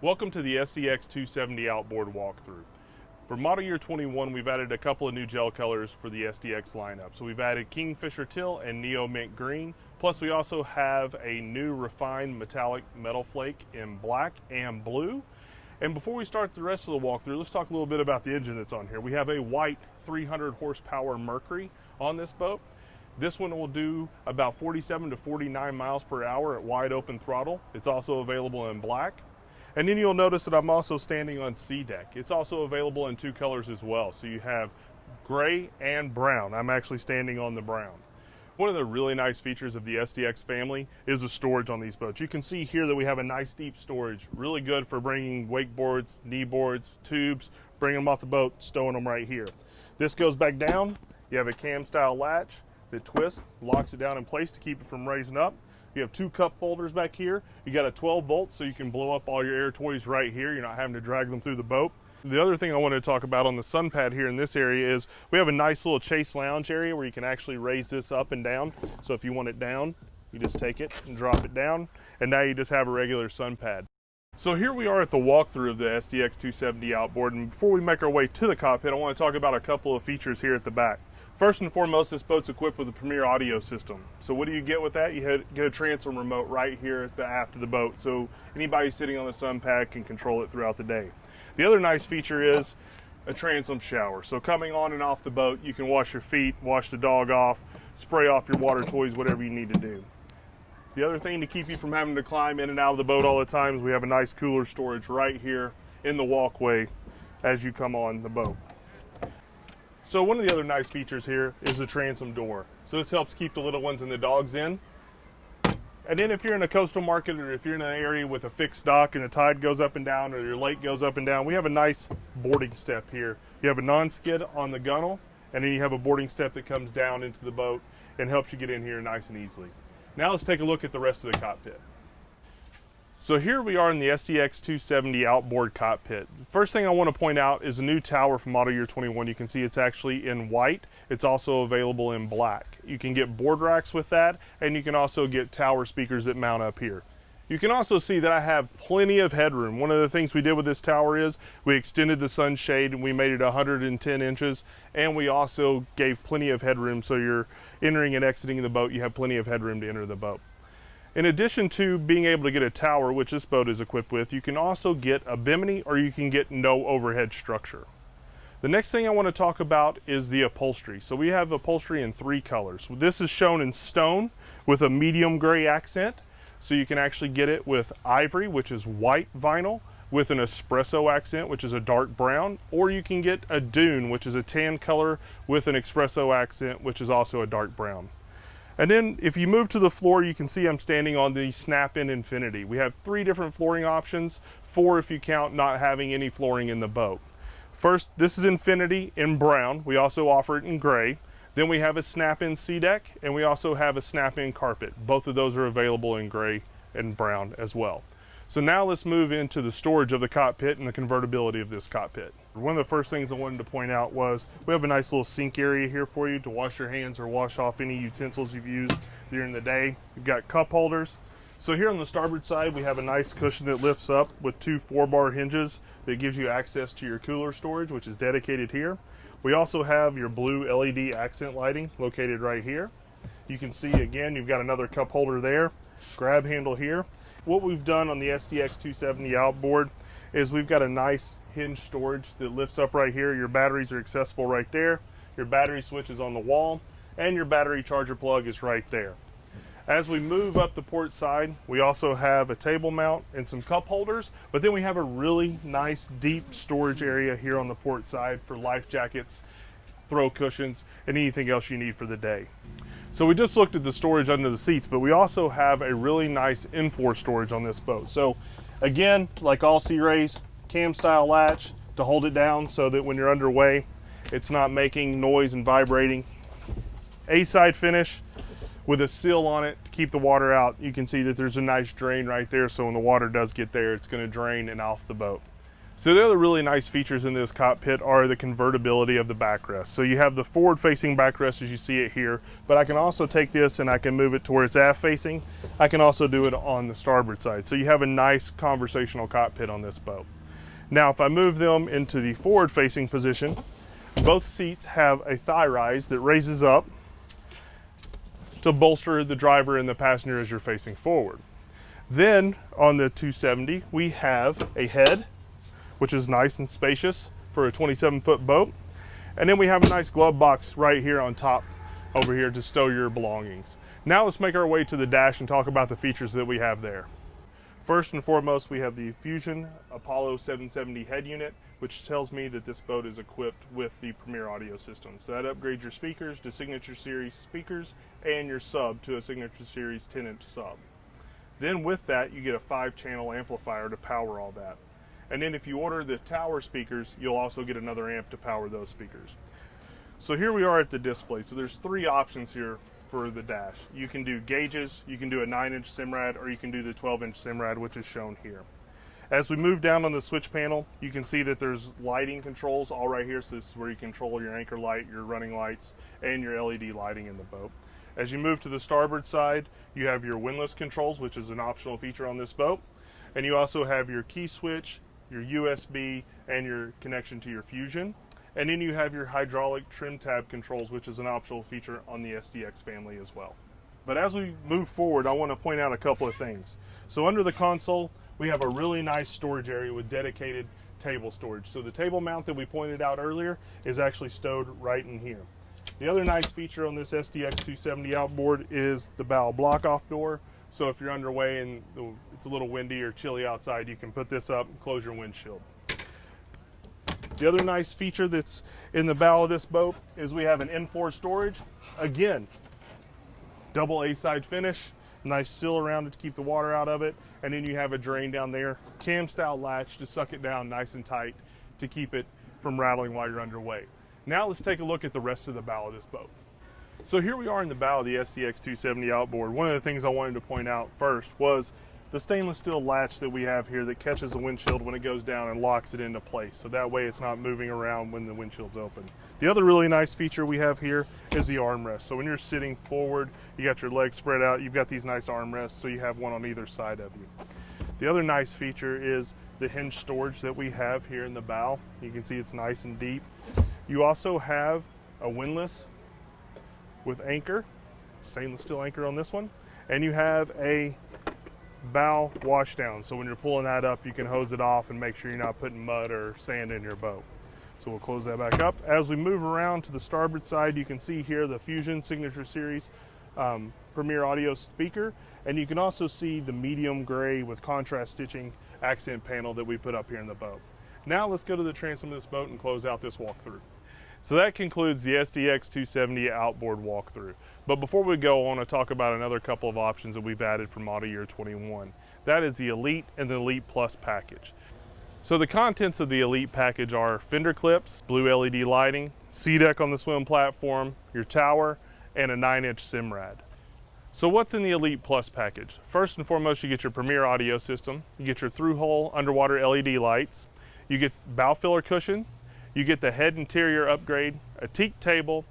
Welcome to the SDX 270 outboard walkthrough. For model year 21, we've added a couple of new gel colors for the SDX lineup. So we've added Kingfisher Teal and Neo Mint Green. Plus we also have a new refined metallic metal flake in black and blue. And before we start the rest of the walkthrough, let's talk a little bit about the engine that's on here. We have a white 300 horsepower Mercury on this boat. This one will do about 47 to 49 miles per hour at wide open throttle. It's also available in black. And then you'll notice that I'm also standing on SeaDek. It's also available in two colors as well. So you have gray and brown. I'm actually standing on the brown. One of the really nice features of the SDX family is the storage on these boats. You can see here that we have a nice deep storage, really good for bringing wakeboards, knee boards, tubes, bringing them off the boat, stowing them right here. This goes back down. You have a cam style latch that twists, locks it down in place to keep it from raising up. You have two cup holders back here. You got a 12 volt so you can blow up all your air toys right here. You're not having to drag them through the boat. The other thing I wanted to talk about on the sun pad here in this area is we have a nice little chase lounge area where you can actually raise this up and down. So if you want it down, you just take it and drop it down, and now you just have a regular sun pad. So here we are at the walkthrough of the SDX 270 outboard, and before we make our way to the cockpit, I want to talk about a couple of features here at the back. First and foremost, this boat's equipped with a Premier audio system. So what do you get with that? You get a transom remote right here at the aft of the boat, so anybody sitting on the sun pad can control it throughout the day. The other nice feature is a transom shower. So coming on and off the boat, you can wash your feet, wash the dog off, spray off your water toys, whatever you need to do. The other thing to keep you from having to climb in and out of the boat all the time is we have a nice cooler storage right here in the walkway as you come on the boat. So one of the other nice features here is the transom door. So this helps keep the little ones and the dogs in. And then if you're in a coastal market or if you're in an area with a fixed dock and the tide goes up and down or your lake goes up and down, we have a nice boarding step here. You have a non-skid on the gunnel, and then you have a boarding step that comes down into the boat and helps you get in here nice and easily. Now let's take a look at the rest of the cockpit. So here we are in the SDX 270 outboard cockpit. First thing I want to point out is a new tower from model year 21. You can see it's actually in white. It's also available in black. You can get board racks with that, and you can also get tower speakers that mount up here. You can also see that I have plenty of headroom. One of the things we did with this tower is we extended the sunshade and we made it 110 inches, and we also gave plenty of headroom so you're entering and exiting the boat, you have plenty of headroom to enter the boat. In addition to being able to get a tower, which this boat is equipped with, you can also get a bimini or you can get no overhead structure. The next thing I want to talk about is the upholstery. So we have upholstery in three colors. This is shown in stone with a medium gray accent. So you can actually get it with ivory, which is white vinyl, with an espresso accent, which is a dark brown, or you can get a dune, which is a tan color with an espresso accent, which is also a dark brown. And then if you move to the floor, you can see I'm standing on the Snap-in Infinity. We have three different flooring options, four if you count not having any flooring in the boat. First, this is Infinity in brown. We also offer it in gray. Then we have a Snap-in SeaDek, and we also have a Snap-in carpet. Both of those are available in gray and brown as well. So now let's move into the storage of the cockpit and the convertibility of this cockpit. One of the first things I wanted to point out was we have a nice little sink area here for you to wash your hands or wash off any utensils you've used during the day. You've got cup holders. So here on the starboard side, we have a nice cushion that lifts up with two 4-bar hinges that gives you access to your cooler storage, which is dedicated here. We also have your blue LED accent lighting located right here. You can see again, you've got another cup holder there, grab handle here. What we've done on the SDX 270 outboard is we've got a nice hinge storage that lifts up right here. Your batteries are accessible right there. Your battery switch is on the wall, and your battery charger plug is right there. As we move up the port side, we also have a table mount and some cup holders, but then we have a really nice deep storage area here on the port side for life jackets, throw cushions, and anything else you need for the day. So we just looked at the storage under the seats, but we also have a really nice in-floor storage on this boat. So again, like all Sea Rays, cam style latch to hold it down so that when you're underway, it's not making noise and vibrating. A-side finish with a seal on it to keep the water out. You can see that there's a nice drain right there, so when the water does get there, it's going to drain and off the boat. So the other really nice features in this cockpit are the convertibility of the backrest. So you have the forward facing backrest as you see it here, but I can also take this and I can move it to where it's aft facing. I can also do it on the starboard side. So you have a nice conversational cockpit on this boat. Now if I move them into the forward facing position, both seats have a thigh rise that raises up to bolster the driver and the passenger as you're facing forward. Then on the 270, we have a head, which is nice and spacious for a 27-foot boat. And then we have a nice glove box right here on top over here to stow your belongings. Now let's make our way to the dash and talk about the features that we have there. First and foremost, we have the Fusion Apollo 770 head unit, which tells me that this boat is equipped with the Premier audio system. So that upgrades your speakers to Signature Series speakers and your sub to a Signature Series 10-inch sub. Then with that, you get a 5-channel amplifier to power all that. And then if you order the tower speakers, you'll also get another amp to power those speakers. So here we are at the display. So there's 3 options here for the dash. You can do gauges, you can do a 9-inch Simrad, or you can do the 12-inch Simrad, which is shown here. As we move down on the switch panel, you can see that there's lighting controls all right here. So this is where you control your anchor light, your running lights, and your LED lighting in the boat. As you move to the starboard side, you have your windlass controls, which is an optional feature on this boat. And you also have your key switch, your USB, and your connection to your Fusion. And then you have your hydraulic trim tab controls, which is an optional feature on the SDX family as well. But as we move forward, I want to point out a couple of things. So under the console, we have a really nice storage area with dedicated table storage. So the table mount that we pointed out earlier is actually stowed right in here. The other nice feature on this SDX 270 outboard is the bow block-off door. So if you're underway and it's a little windy or chilly outside, you can put this up and close your windshield. The other nice feature that's in the bow of this boat is we have an in-floor storage. Again, double A-side finish, nice seal around it to keep the water out of it, and then you have a drain down there, cam-style latch to suck it down nice and tight to keep it from rattling while you're underway. Now let's take a look at the rest of the bow of this boat. So here we are in the bow of the SDX 270 outboard. One of the things I wanted to point out first was the stainless steel latch that we have here that catches the windshield when it goes down and locks it into place. So that way it's not moving around when the windshield's open. The other really nice feature we have here is the armrest. So when you're sitting forward, you got your legs spread out, you've got these nice armrests, so you have one on either side of you. The other nice feature is the hinge storage that we have here in the bow. You can see it's nice and deep. You also have a windlass with anchor, stainless steel anchor on this one, and you have a bow washdown. So when you're pulling that up, you can hose it off and make sure you're not putting mud or sand in your boat. So we'll close that back up. As we move around to the starboard side, you can see here the Fusion Signature Series Premier audio speaker, and you can also see the medium gray with contrast stitching accent panel that we put up here in the boat. Now let's go to the transom of this boat and close out this walkthrough. So that concludes the SDX 270 outboard walkthrough. But before we go, I want to talk about another couple of options that we've added for model year 21. That is the Elite and the Elite Plus package. So the contents of the Elite package are fender clips, blue LED lighting, SeaDek on the swim platform, your tower, and a 9-inch Simrad. So what's in the Elite Plus package? First and foremost, you get your Premier audio system, you get your through-hole underwater LED lights, you get bow filler cushion, you get the head interior upgrade, a teak table,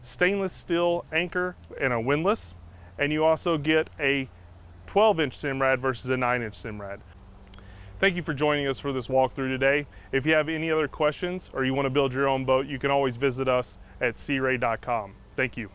stainless steel anchor and a windlass, and you also get a 12-inch Simrad versus a 9-inch Simrad. Thank you for joining us for this walkthrough today. If you have any other questions or you want to build your own boat, you can always visit us at searay.com. Thank you.